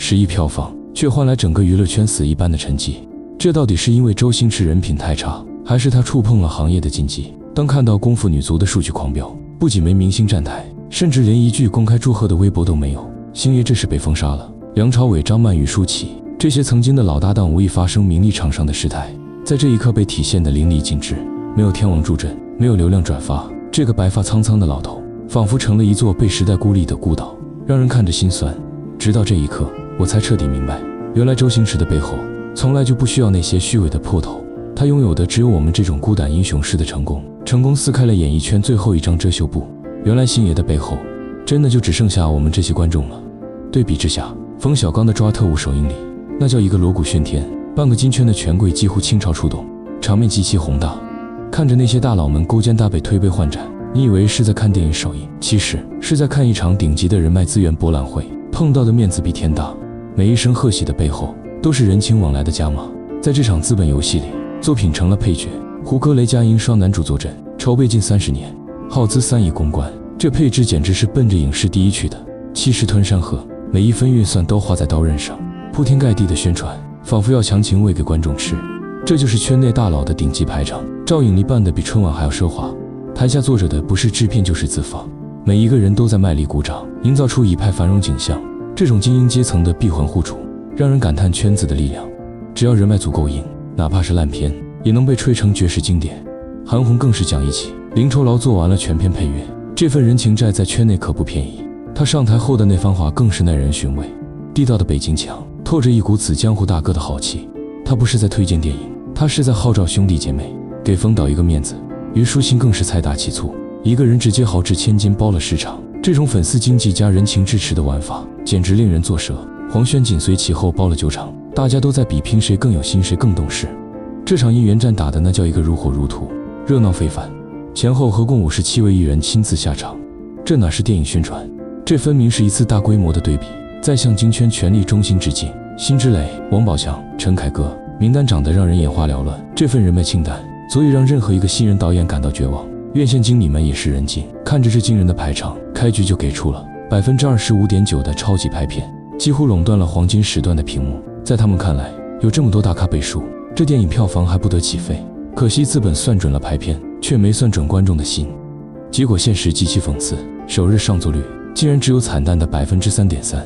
10亿票房，却换来整个娱乐圈死一般的沉寂。这到底是因为周星驰人品太差，还是他触碰了行业的禁忌？当看到功夫女足的数据狂飙，不仅没明星站台，甚至连一句公开祝贺的微博都没有，星爷这是被封杀了。梁朝伟、张曼玉、舒淇这些曾经的老搭档无意发生名利场上的失态，在这一刻被体现得淋漓尽致。没有天王助阵，没有流量转发，这个白发苍苍的老头仿佛成了一座被时代孤立的孤岛，让人看着心酸。直到这一刻，我才彻底明白，原来周星驰的背后从来就不需要那些虚伪的破头，他拥有的只有我们这种孤胆英雄式的成功。成功撕开了演艺圈最后一张遮羞布，原来星爷的背后真的就只剩下我们这些观众了。对比之下，冯小刚的抓特务首映礼那叫一个锣鼓喧天，半个金圈的权贵几乎倾巢出动，场面极其宏大。看着那些大佬们勾肩搭背推杯换盏，你以为是在看电影首映，其实是在看一场顶级的人脉资源博览会，碰到的面子比天大。每一声贺喜的背后都是人情往来的加码。在这场资本游戏里，作品成了配角，胡歌、雷佳音双男主坐镇，筹备近30年，耗资3亿公关，这配置简直是奔着影视第一去的。气势吞山河，每一分运算都花在刀刃上，铺天盖地的宣传，仿佛要强行喂给观众吃。这就是圈内大佬的顶级排场，照影力办得比春晚还要奢华。台下坐着的不是制片就是资方，每一个人都在卖力鼓掌，营造出一派繁荣景象。这种精英阶层的闭环互助，让人感叹圈子的力量。只要人脉足够硬，哪怕是烂片也能被吹成绝世经典。韩红更是讲义气，零酬劳做完了全片配乐，这份人情债在圈内可不便宜。他上台后的那番话更是耐人寻味，地道的北京腔，透着一股子江湖大哥的豪气。他不是在推荐电影，他是在号召兄弟姐妹，给冯导一个面子。虞书欣更是财大气粗，一个人直接豪掷千金包了市场。这种粉丝经济加人情支持的玩法，简直令人作舌。黄轩紧随其后包了9场，大家都在比拼谁更有心，谁更懂事。这场应援战打的那叫一个如火如荼，热闹非凡。前后合共57位艺人亲自下场，这哪是电影宣传，这分明是一次大规模的对比，在向京圈权力中心致敬。辛芷蕾、王宝强、陈凯歌，名单长得让人眼花缭乱。这份人脉清单足以让任何一个新人导演感到绝望。院线经理们也是人精，看着这惊人的排场，开局就给出了25.9%的超级拍片，几乎垄断了黄金时段的屏幕。在他们看来，有这么多大咖背书，这电影票房还不得起飞。可惜资本算准了排片，却没算准观众的心。结果现实极其讽刺，首日上座率竟然只有惨淡的3.3%。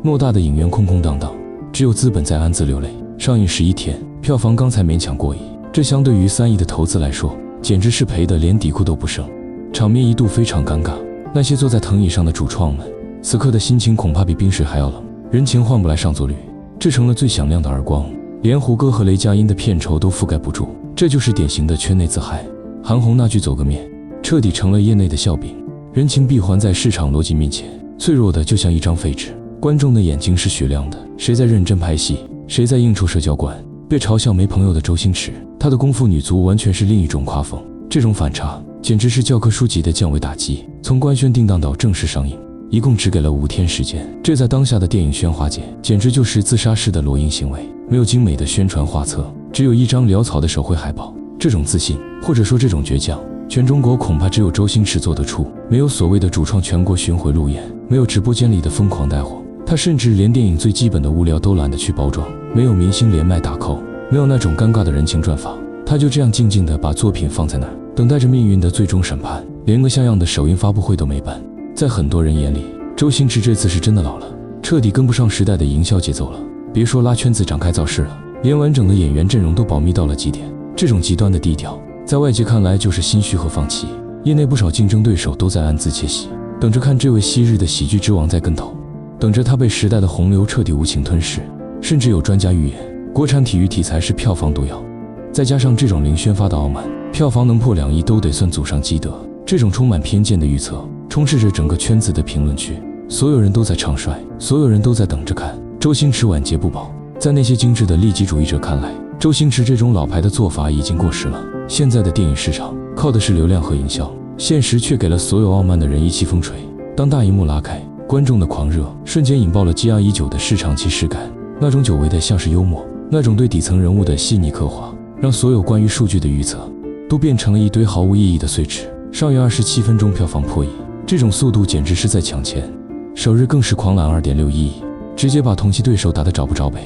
偌大的影院空空荡荡，只有资本在暗自流泪。上映11天，票房刚才勉强过亿，这相对于3亿的投资来说，简直是赔得连底裤都不剩。场面一度非常尴尬，那些坐在藤椅上的主创们，此刻的心情恐怕比冰水还要冷。人情换不来上座率，这成了最响亮的耳光，连胡歌和雷佳音的片酬都覆盖不住。这就是典型的圈内自嗨。韩红那句走个面，彻底成了业内的笑柄。人情闭环在市场逻辑面前，脆弱的就像一张废纸。观众的眼睛是雪亮的，谁在认真拍戏，谁在应酬社交官。被嘲笑没朋友的周星驰，他的功夫女足完全是另一种夸风。这种反差简直是教科书级的降维打击。从官宣定档到正式上映，一共只给了5天时间，这在当下的电影宣化界简直就是自杀式的裸映行为。没有精美的宣传画册，只有一张潦草的手绘海报。这种自信，或者说这种倔强，全中国恐怕只有周星驰做得出。没有所谓的主创全国巡回路演，没有直播间里的疯狂带货，他甚至连电影最基本的物料都懒得去包装。没有明星连麦打 call， 没有那种尴尬的人情转发，他就这样静静地把作品放在那儿，等待着命运的最终审判。连个像样的首映发布会都没办。在很多人眼里，周星驰这次是真的老了，彻底跟不上时代的营销节奏了。别说拉圈子展开造势了，连完整的演员阵容都保密到了极点。这种极端的低调，在外界看来就是心虚和放弃。业内不少竞争对手都在暗自窃喜，等着看这位昔日的喜剧之王栽跟头，等着他被时代的洪流彻底无情吞噬。甚至有专家预言，国产体育题材是票房毒药。再加上这种零宣发的傲慢，票房能破2亿都得算祖上积德。这种充满偏见的预测，充斥着整个圈子的评论区。所有人都在唱衰，所有人都在等着看周星驰晚节不保。在那些精致的利己主义者看来，周星驰这种老牌的做法已经过时了。现在的电影市场靠的是流量和营销，现实却给了所有傲慢的人一记风锤。当大荧幕拉开，观众的狂热瞬间引爆了积压已久的市场既视感。那种久违的像是幽默，那种对底层人物的细腻刻画，让所有关于数据的预测都变成了一堆毫无意义的碎纸。上映27分钟票房破亿，这种速度简直是在抢钱。首日更是狂揽2.6亿，直接把同期对手打得找不着北。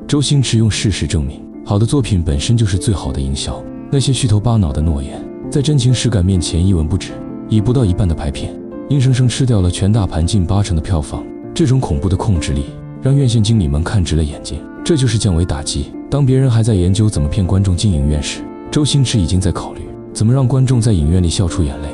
周星驰用事实证明，好的作品本身就是最好的营销。那些虚头巴脑的诺言，在真情实感面前一文不值。以不到一半的排片，硬生生吃掉了全大盘近80%的票房。这种恐怖的控制力，让院线经理们看直了眼睛。这就是降维打击。当别人还在研究怎么骗观众进影院时，周星驰已经在考虑怎么让观众在影院里笑出眼泪。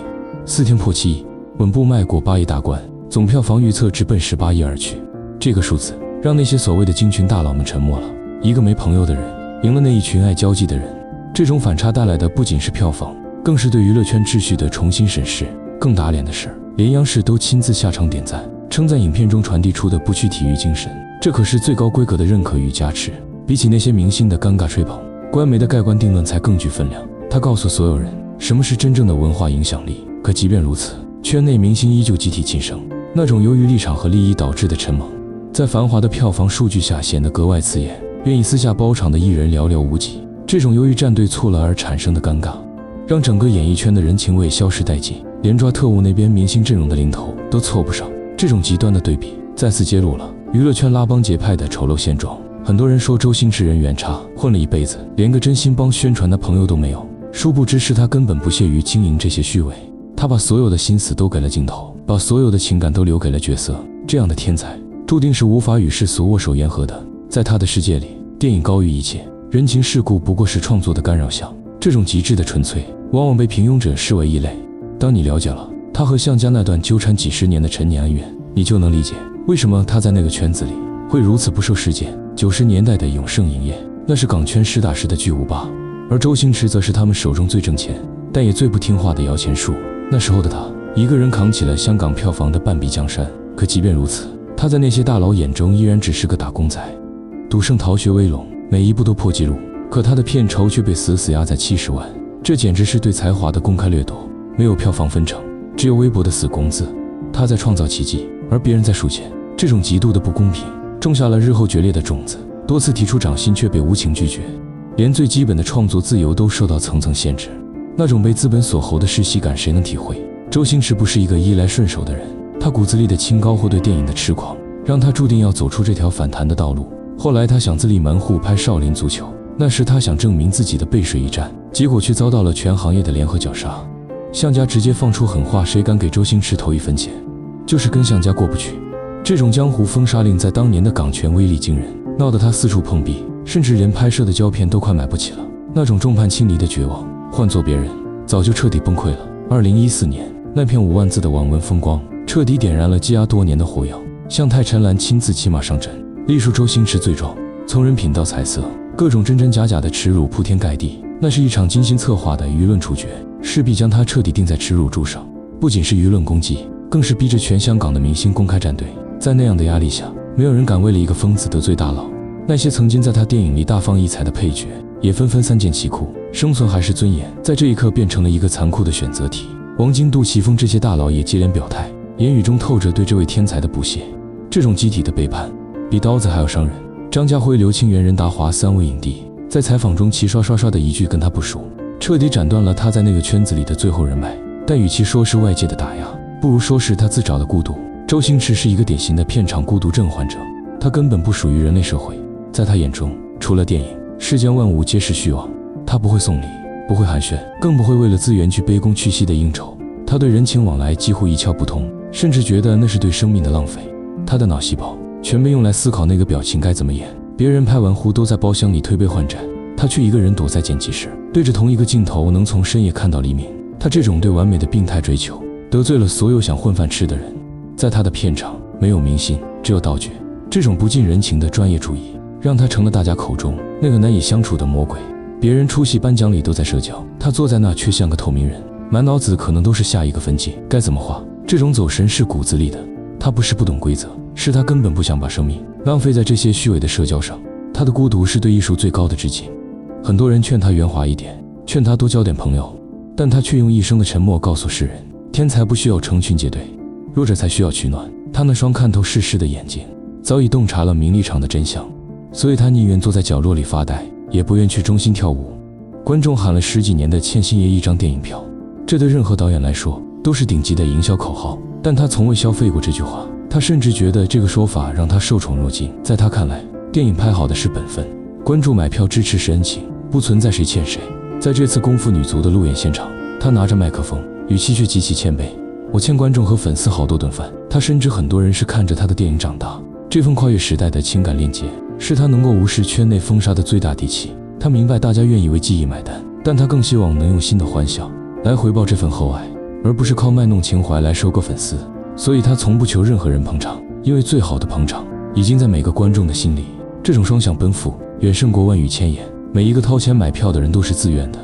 4天破7亿，稳步迈过8亿大关，总票房预测直奔18亿而去。这个数字让那些所谓的金群大佬们沉默了。一个没朋友的人，赢了那一群爱交际的人。这种反差带来的不仅是票房，更是对娱乐圈秩序的重新审视。更打脸的是，连央视都亲自下场点赞，称赞影片中传递出的不屈体育精神。这可是最高规格的认可与加持，比起那些明星的尴尬吹捧，官媒的盖棺定论才更具分量。他告诉所有人，什么是真正的文化影响力。可即便如此，圈内明星依旧集体晋升，那种由于立场和利益导致的陈猛，在繁华的票房数据下显得格外刺眼。愿意私下包场的艺人寥寥无几，这种由于站队错了而产生的尴尬，让整个演艺圈的人情味消失殆尽，连抓特务那边明星阵容的零头都凑不上。这种极端的对比，再次揭露了娱乐圈拉帮结派的丑陋现状。很多人说周星驰人缘差，混了一辈子，连个真心帮宣传的朋友都没有。殊不知是他根本不屑于经营这些虚伪，他把所有的心思都给了镜头，把所有的情感都留给了角色。这样的天才，注定是无法与世俗握手言和的。在他的世界里，电影高于一切，人情世故不过是创作的干扰项。这种极致的纯粹，往往被平庸者视为异类。当你了解了他和向家那段纠缠几10年的陈年恩怨，你就能理解为什么他在那个圈子里会如此不受待见。90年代的永盛影业，那是港圈实打实的巨无霸，而周星驰则是他们手中最挣钱，但也最不听话的摇钱树。那时候的他，一个人扛起了香港票房的半壁江山。可即便如此，他在那些大佬眼中依然只是个打工仔。赌圣逃学威龙每一部都破纪录，可他的片酬却被死死压在70万，这简直是对才华的公开掠夺。没有票房分成，只有微薄的死工资。他在创造奇迹，而别人在数钱。这种极度的不公平，种下了日后决裂的种子。多次提出涨薪却被无情拒绝，连最基本的创作自由都受到层层限制。那种被资本所侯的窒息感，谁能体会？周星驰不是一个衣来顺手的人，他骨子里的清高或对电影的痴狂，让他注定要走出这条反弹的道路。后来他想自立门户拍少林足球，那时他想证明自己的背水一战，结果却遭到了全行业的联合绞杀。向家直接放出狠话，谁敢给周星驰投1分钱，就是跟向家过不去。这种江湖封杀令在当年的港圈威力惊人，闹得他四处碰壁，甚至连拍摄的胶片都快买不起了。那种众叛亲离的绝望，换做别人早就彻底崩溃了。2014年，那篇5万字的网文风光，彻底点燃了积压多年的火药。向太陈岚亲自骑马上阵，历述周星驰罪状，从人品到彩色，各种真真假假的耻辱铺天盖地。那是一场精心策划的舆论处决，势必将他彻底钉在耻辱柱上。不仅是舆论攻击，更是逼着全香港的明星公开站队。在那样的压力下，没有人敢为了一个疯子得罪大佬。那些曾经在他电影里大放异彩的配角，也纷纷三缄其库。生存还是尊严，在这一刻变成了一个残酷的选择题。王晶、杜琪峰这些大佬也接连表态，言语中透着对这位天才的不屑。这种集体的背叛，比刀子还要伤人。张家辉、刘青元、任达华3位影帝，在采访中齐刷刷刷的一句跟他不熟，彻底斩断了他在那个圈子里的最后人脉。但与其说是外界的打压，不如说是他自找的孤独。周星驰是一个典型的片场孤独症患者，他根本不属于人类社会。在他眼中，除了电影，世间万物皆是虚妄。他不会送礼，不会寒暄，更不会为了资源去卑躬屈膝的应酬。他对人情往来几乎一窍不通，甚至觉得那是对生命的浪费。他的脑细胞全被用来思考那个表情该怎么演。别人拍完呼都在包厢里推杯换盏，他却一个人躲在剪辑室，对着同一个镜头能从深夜看到黎明。他这种对完美的病态追求，得罪了所有想混饭吃的人。在他的片场，没有明星，只有道具。这种不近人情的专业主义，让他成了大家口中那个难以相处的魔鬼。别人出席颁奖礼都在社交，他坐在那却像个透明人，满脑子可能都是下一个分镜该怎么画。这种走神是骨子里的。他不是不懂规则，是他根本不想把生命浪费在这些虚伪的社交上。他的孤独是对艺术最高的致敬。很多人劝他圆滑一点，劝他多交点朋友，但他却用一生的沉默告诉世人，天才不需要成群结队，弱者才需要取暖。他那双看透世事的眼睛早已洞察了名利场的真相，所以他宁愿坐在角落里发呆，也不愿去中心跳舞。观众喊了10几年的欠星爷一张电影票，这对任何导演来说都是顶级的营销口号，但他从未消费过这句话。他甚至觉得这个说法让他受宠若惊。在他看来，电影拍好的是本分，观众买票支持是恩情，不存在谁欠谁。在这次功夫女足的路演现场，他拿着麦克风，语气却极其谦卑。我欠观众和粉丝好多顿饭。他深知很多人是看着他的电影长大，这份跨越时代的情感链接，是他能够无视圈内封杀的最大底气。他明白大家愿意为记忆买单，但他更希望能用新的欢笑来回报这份厚爱，而不是靠卖弄情怀来收割粉丝。所以他从不求任何人捧场，因为最好的捧场已经在每个观众的心里。这种双向奔赴远胜过万语千言，每一个掏钱买票的人都是自愿的。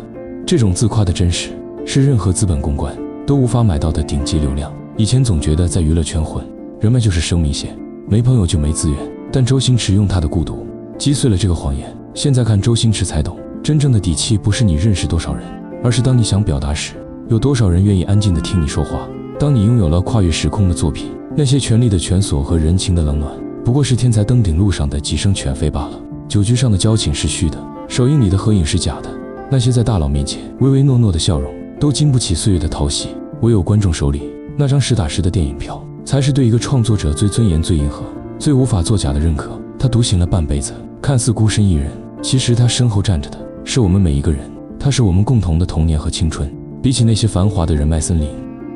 这种自夸的真实，是任何资本公关都无法买到的顶级流量。以前总觉得在娱乐圈混，人脉就是生命线，没朋友就没资源。但周星驰用他的孤独击碎了这个谎言。现在看周星驰才懂，真正的底气不是你认识多少人，而是当你想表达时，有多少人愿意安静地听你说话。当你拥有了跨越时空的作品，那些权力的蜷缩和人情的冷暖，不过是天才登顶路上的几声犬吠罢了。酒局上的交情是虚的，首映里的合影是假的，那些在大佬面前唯唯诺诺的笑容，都经不起岁月的淘洗。唯有观众手里那张实打实的电影票，才是对一个创作者最尊严、最硬核、最无法作假的认可。他独行了半辈子，看似孤身一人，其实他身后站着的是我们每一个人。他是我们共同的童年和青春。比起那些繁华的人脉森林，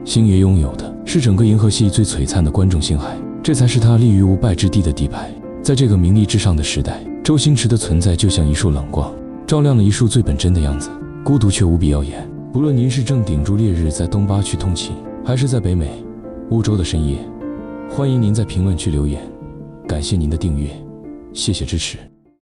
星爷拥有的是整个银河系最璀璨的观众星海，这才是他立于无败之地的底牌。在这个名利至上的时代，周星驰的存在就像一束冷光，照亮了一束最本真的样子，孤独却无比耀眼。不论您是正顶住烈日在东八区通勤，还是在北美、欧洲的深夜，欢迎您在评论区留言。感谢您的订阅，谢谢支持。